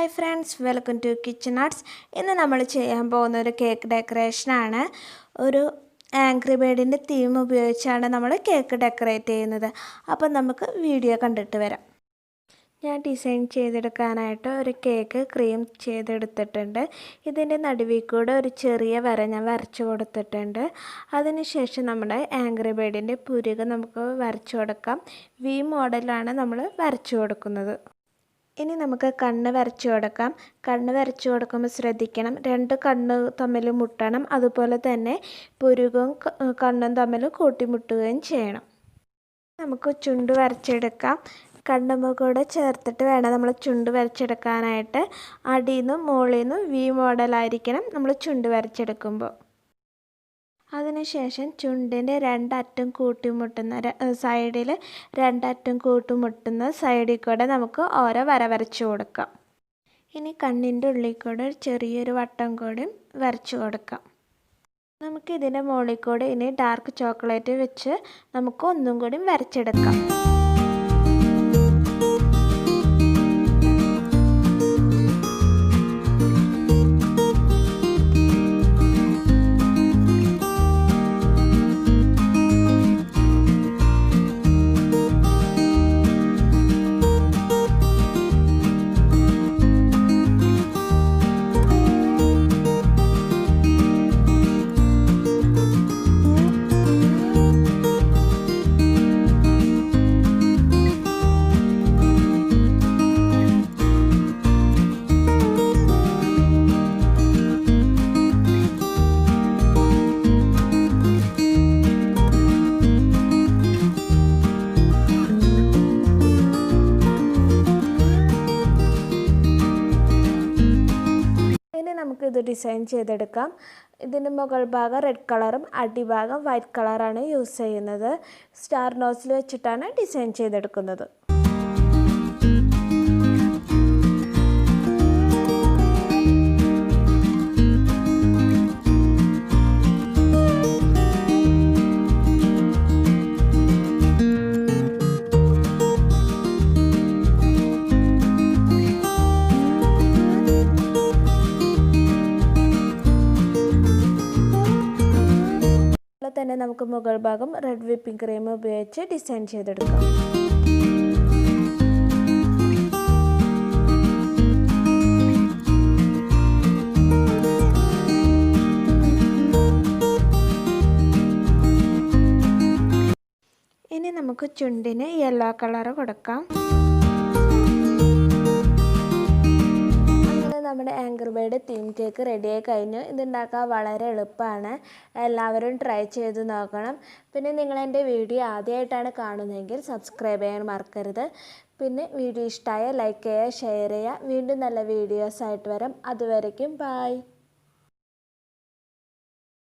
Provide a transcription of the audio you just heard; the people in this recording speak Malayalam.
Hi friends, welcome to kitchen arts. ഇന്ന് നമ്മൾ ചെയ്യാൻ പോകുന്ന ഒരു കേക്ക് ഡെക്കറേഷനാണ്. ഒരു ആംഗ്രി ബേർഡിൻ്റെ തീം ഉപയോഗിച്ചാണ് നമ്മൾ കേക്ക് ഡെക്കറേറ്റ് ചെയ്യുന്നത്. അപ്പം നമുക്ക് വീഡിയോ കണ്ടിട്ട് വരാം. ഞാൻ ഡിസൈൻ ചെയ്തെടുക്കാനായിട്ട് ഒരു കേക്ക് ക്രീം ചെയ്തെടുത്തിട്ടുണ്ട്. ഇതിൻ്റെ നടുവിൽ കൂടെ ഒരു ചെറിയ വര ഞാൻ വരച്ചു കൊടുത്തിട്ടുണ്ട്. അതിനുശേഷം നമ്മുടെ ആംഗ്രി ബേർഡിൻ്റെ പുരുക നമുക്ക് വരച്ചു കൊടുക്കാം. വി മോഡലാണ് നമ്മൾ വരച്ചു കൊടുക്കുന്നത്. ഇനി നമുക്ക് കണ്ണ് വരച്ചു കൊടുക്കാം. കണ്ണ് വരച്ചു കൊടുക്കുമ്പോൾ ശ്രദ്ധിക്കണം, രണ്ട് കണ്ണ് തമ്മിൽ മുട്ടണം. അതുപോലെ തന്നെ പുരുകവും കണ്ണും തമ്മിൽ കൂട്ടിമുട്ടുകയും ചെയ്യണം. നമുക്ക് ചുണ്ട് വരച്ചെടുക്കാം. കണ്ണുമ്മ കൂടെ ചേർത്തിട്ട് വേണം നമ്മൾ ചുണ്ട് വരച്ചെടുക്കാനായിട്ട്. അടിയിൽ നിന്നും മുകളിൽ നിന്നും വി മോഡലായിരിക്കണം നമ്മൾ ചുണ്ട് വരച്ചെടുക്കുമ്പോൾ. അതിനുശേഷം ചുണ്ടിൻ്റെ രണ്ടറ്റം കൂട്ടിമുട്ടുന്ന സൈഡിൽ രണ്ടറ്റം കൂട്ടിമുട്ടുന്ന സൈഡിൽ കൂടെ നമുക്ക് ഓരോ വര വരച്ചു കൊടുക്കാം. ഇനി കണ്ണിൻ്റെ ഉള്ളിൽ കൂടെ ചെറിയൊരു വട്ടം കൂടി വരച്ചു കൊടുക്കാം. നമുക്കിതിൻ്റെ മുകളിൽ കൂടെ ഇനി ഡാർക്ക് ചോക്ലേറ്റ് വെച്ച് നമുക്ക് ഒന്നും കൂടി വരച്ചെടുക്കാം. നമുക്കിത് ഡിസൈൻ ചെയ്തെടുക്കാം. ഇതിൻ്റെ മുകൾ ഭാഗം റെഡ് കളറും അടിഭാഗം വൈറ്റ് കളറാണ് യൂസ് ചെയ്യുന്നത്. സ്റ്റാർ നോസിൽ വെച്ചിട്ടാണ് ഡിസൈൻ ചെയ്തെടുക്കുന്നത്. തന്നെ നമുക്ക് മുകൾ ഭാഗം റെഡ് വിപ്പിംഗ് ക്രീം ഉപയോഗിച്ച് ഡിസൈൻ ചെയ്തെടുക്കാം. ഇനി നമുക്ക് ചുണ്ടിന് യെല്ലോ കളർ കൊടുക്കാം. നമ്മുടെ ആംഗ്രി ബേർഡ് തീം കേക്ക് റെഡിയായി കഴിഞ്ഞു. ഇതുണ്ടാക്കാൻ വളരെ എളുപ്പമാണ്. എല്ലാവരും ട്രൈ ചെയ്ത് നോക്കണം. പിന്നെ നിങ്ങളെൻ്റെ വീഡിയോ ആദ്യമായിട്ടാണ് കാണുന്നതെങ്കിൽ സബ്സ്ക്രൈബ് ചെയ്യാൻ മറക്കരുത്. പിന്നെ വീഡിയോ ഇഷ്ടമായ ലൈക്ക് ചെയ്യുക, ഷെയർ ചെയ്യുക. വീണ്ടും നല്ല വീഡിയോസായിട്ട് വരാം. അതുവരയ്ക്കും ബൈ.